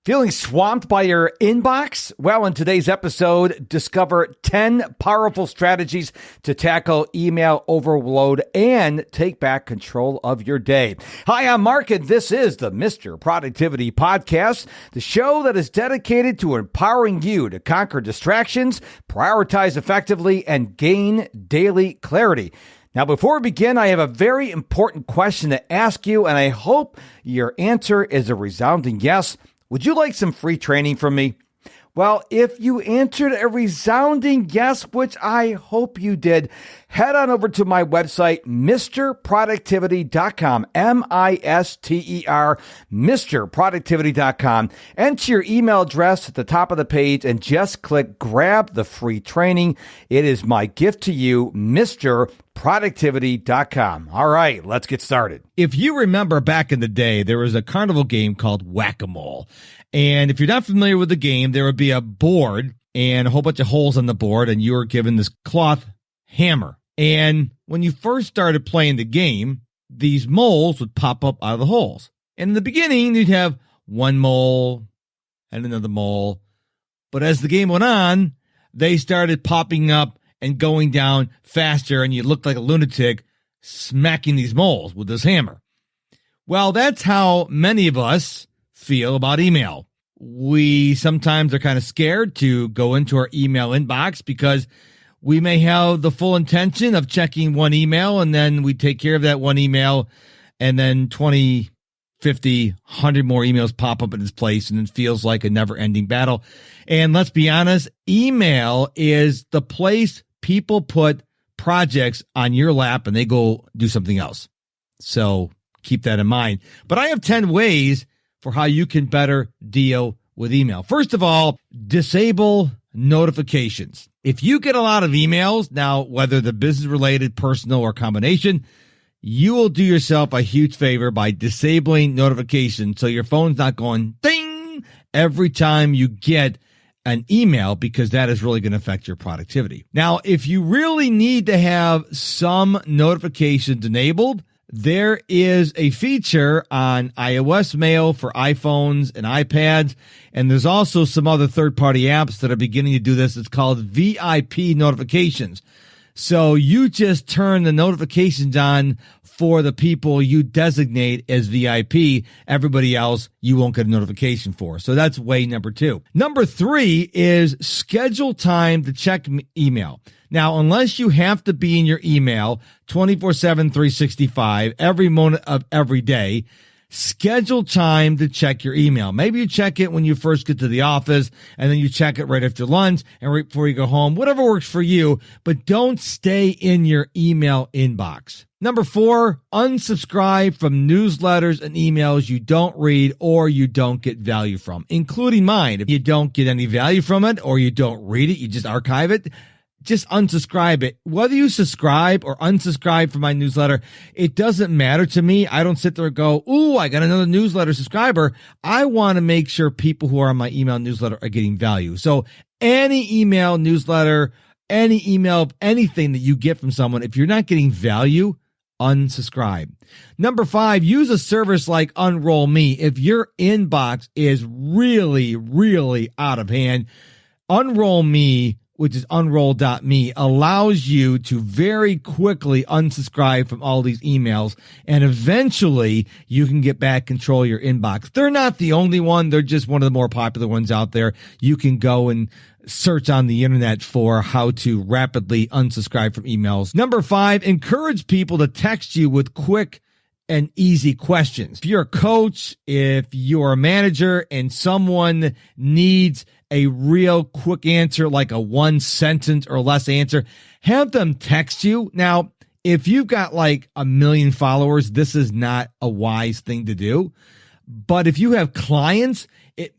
Feeling swamped by your inbox? Well, in today's episode, discover 10 powerful strategies to tackle email overload and take back control of your day. Hi, I'm Mark, and this is the Mr. Productivity Podcast, the show that is dedicated to empowering you to conquer distractions, prioritize effectively, and gain daily clarity. Now, before we begin, I have a very important question to ask you, and I hope your answer is a resounding yes. Would you like some free training from me? Well, if you answered a resounding yes, which I hope you did, head on over to my website, MrProductivity.com, M-I-S-T-E-R, MrProductivity.com. Enter your email address at the top of the page and just click grab the free training. It is my gift to you, MrProductivity.com. All right, let's get started. If you remember back in the day, there was a carnival game called Whack-A-Mole. And if you're not familiar with the game, there would be a board and a whole bunch of holes on the board, and you were given this cloth hammer. And when you first started playing the game, these moles would pop up out of the holes. And in the beginning, you'd have one mole and another mole. But as the game went on, they started popping up and going down faster, and you looked like a lunatic smacking these moles with this hammer. Well, that's how many of us feel about email. We sometimes are kind of scared to go into our email inbox because we may have the full intention of checking one email, and then we take care of that one email, and then 20, 50, 100 more emails pop up in its place, and it feels like a never-ending battle. And let's be honest, email is the place people put projects on your lap and they go do something else. So keep that in mind. But I have 10 ways for how you can better deal with email. First of all, disable notifications. If you get a lot of emails, now whether they're business related, personal, or combination, you will do yourself a huge favor by disabling notifications so your phone's not going ding every time you get an email, because that is really going to affect your productivity. Now, if you really need to have some notifications enabled, there is a feature on iOS Mail for iPhones and iPads, and there's also some other third-party apps that are beginning to do this. It's called VIP notifications. So you just turn the notifications on for the people you designate as VIP. Everybody else, you won't get a notification for. So that's way number 2. Number 3 is schedule time to check email. Now, unless you have to be in your email 24/7, 365, every moment of every day, schedule time to check your email. Maybe you check it when you first get to the office, and then you check it right after lunch and right before you go home, whatever works for you, but don't stay in your email inbox. Number 4, unsubscribe from newsletters and emails you don't read or you don't get value from, including mine. If you don't get any value from it or you don't read it, you just archive it. Just unsubscribe it. Whether you subscribe or unsubscribe from my newsletter, it doesn't matter to me. I don't sit there and go, ooh, I got another newsletter subscriber. I want to make sure people who are on my email newsletter are getting value. So any email newsletter, any email, anything that you get from someone, if you're not getting value, unsubscribe. Number 5, use a service like Unroll Me. If your inbox is really, really out of hand, Unroll Me, which is unroll.me, allows you to very quickly unsubscribe from all these emails, and eventually you can get back control of your inbox. They're not the only one. They're just one of the more popular ones out there. You can go and search on the internet for how to rapidly unsubscribe from emails. Number 5, encourage people to text you with quick and easy questions. If you're a coach, if you're a manager and someone needs a real quick answer, like a 1 sentence or less answer, have them text you. Now, if you've got like 1 million followers, this is not a wise thing to do. But if you have clients,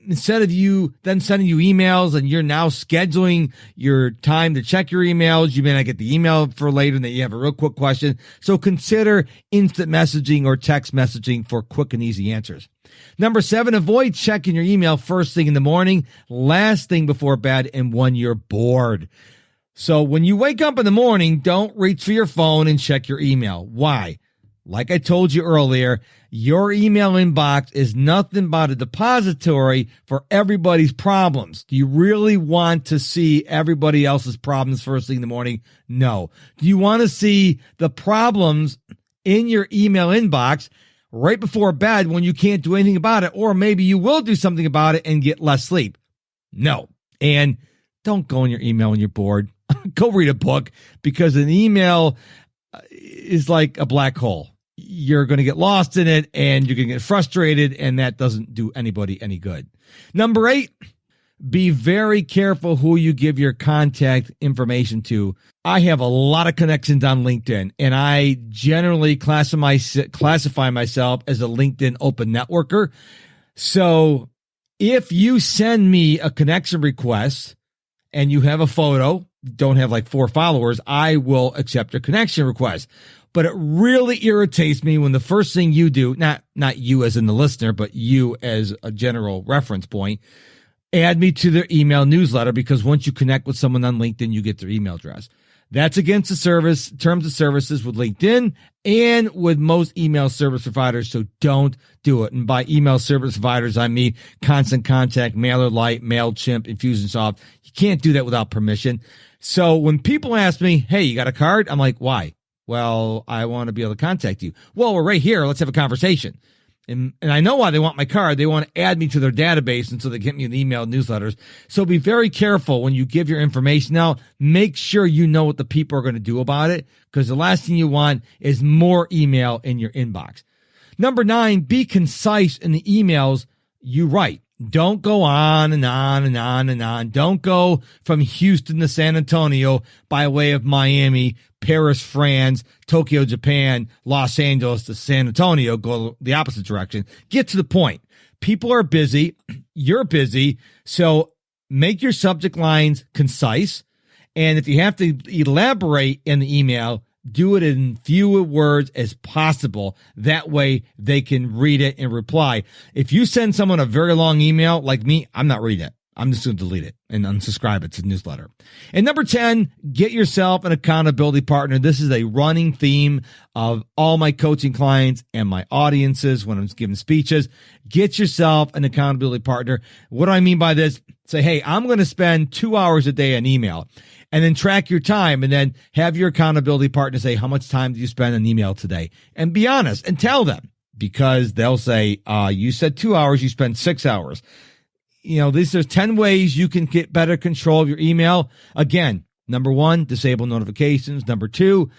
instead of you then sending you emails and you're now scheduling your time to check your emails, you may not get the email for later and that you have a real quick question. So consider instant messaging or text messaging for quick and easy answers. Number 7, avoid checking your email first thing in the morning, last thing before bed, and when you're bored. So when you wake up in the morning, don't reach for your phone and check your email. Why? like I told you earlier, your email inbox is nothing but a depository for everybody's problems. Do you really want to see everybody else's problems first thing in the morning? No. Do you want to see the problems in your email inbox right before bed when you can't do anything about it? Or maybe you will do something about it and get less sleep? No. And don't go in your email when you're bored. Go read a book, because an email is like a black hole. You're going to get lost in it and you're going to get frustrated, and that doesn't do anybody any good. Number 8, be very careful who you give your contact information to. I have a lot of connections on LinkedIn, and I generally classify myself as a LinkedIn open networker. So if you send me a connection request and you have a photo, don't have like 4 followers, I will accept your connection request. But it really irritates me when the first thing you do, not you as in the listener, but you as a general reference point, add me to their email newsletter, because once you connect with someone on LinkedIn, you get their email address. That's against the terms of services with LinkedIn and with most email service providers, so don't do it. And by email service providers, I mean Constant Contact, MailerLite, MailChimp, Infusionsoft. You can't do that without permission. So when people ask me, hey, you got a card? I'm like, why? Well, I want to be able to contact you. Well, we're right here. Let's have a conversation. And I know why they want my card. They want to add me to their database, and so they get me in the email newsletters. So be very careful when you give your information out. Make sure you know what the people are going to do about it, because the last thing you want is more email in your inbox. Number 9, be concise in the emails you write. Don't go on and on and on and on. Don't go from Houston to San Antonio by way of Miami, Paris, France, Tokyo, Japan, Los Angeles to San Antonio. Go the opposite direction. Get to the point. People are busy. You're busy. So make your subject lines concise. And if you have to elaborate in the email, do it in fewer words as possible. That way they can read it and reply. If you send someone a very long email like me, I'm not reading it. I'm just going to delete it and unsubscribe it to the newsletter. And number 10, get yourself an accountability partner. This is a running theme of all my coaching clients and my audiences when I'm giving speeches. Get yourself an accountability partner. What do I mean by this? Say, hey, I'm going to spend 2 hours a day on email, and then track your time, and then have your accountability partner say, how much time do you spend on email today? And be honest and tell them, because they'll say, you said 2 hours, you spent 6 hours. There's 10 ways you can get better control of your email. Again, number 1, disable notifications. Number 2,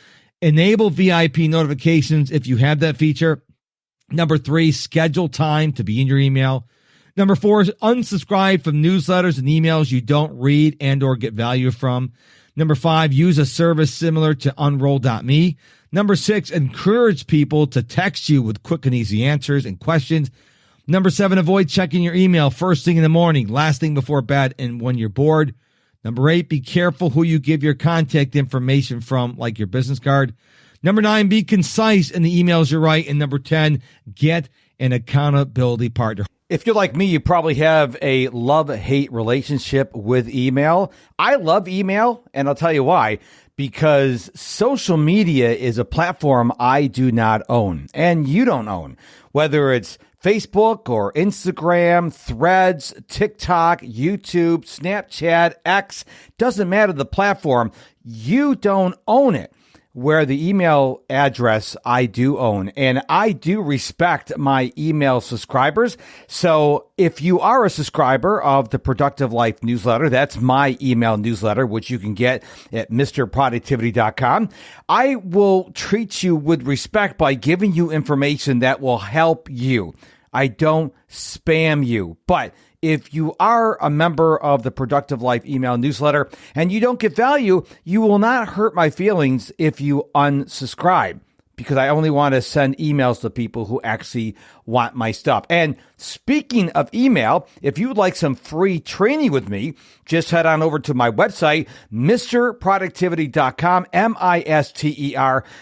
enable VIP notifications if you have that feature. Number 3, schedule time to be in your email. Number 4 is unsubscribe from newsletters and emails you don't read and or get value from. Number 5, use a service similar to unroll.me. Number 6, encourage people to text you with quick and easy answers and questions. Number 7, avoid checking your email first thing in the morning, last thing before bed, and when you're bored. Number 8, be careful who you give your contact information from, like your business card. Number 9, be concise in the emails you write. And number 10, get an accountability partner. If you're like me, you probably have a love-hate relationship with email. I love email, and I'll tell you why. Because social media is a platform I do not own, and you don't own. Whether it's Facebook or Instagram, Threads, TikTok, YouTube, Snapchat, X, doesn't matter the platform, you don't own it. Where the email address I do own, and I do respect my email subscribers. So if you are a subscriber of the Productive Life newsletter, that's my email newsletter, which you can get at MrProductivity.com. I will treat you with respect by giving you information that will help you. I don't spam you, but if you are a member of the Productive Life email newsletter and you don't get value, you will not hurt my feelings if you unsubscribe, because I only want to send emails to people who actually want my stuff. And Speaking of email, if you would like some free training with me, just head on over to my website, MrProductivity.com,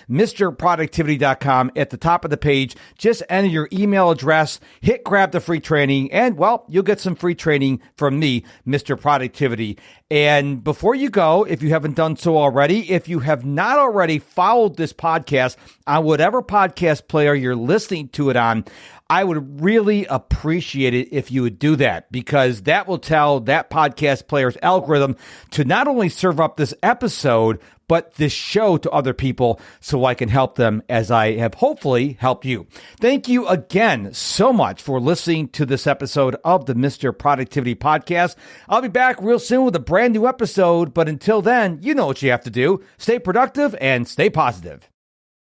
MISTER, MrProductivity.com. At the top of the page, just enter your email address, hit grab the free training, and well, you'll get some free training from me, Mr. Productivity. And before you go, if you haven't done so already, if you have not already followed this podcast on whatever podcast player you're listening to it on, I would really appreciate it if you would do that, because that will tell that podcast player's algorithm to not only serve up this episode, but this show to other people so I can help them as I have hopefully helped you. Thank you again so much for listening to this episode of the Mr. Productivity Podcast. I'll be back real soon with a brand new episode, but until then, you know what you have to do. Stay productive and stay positive.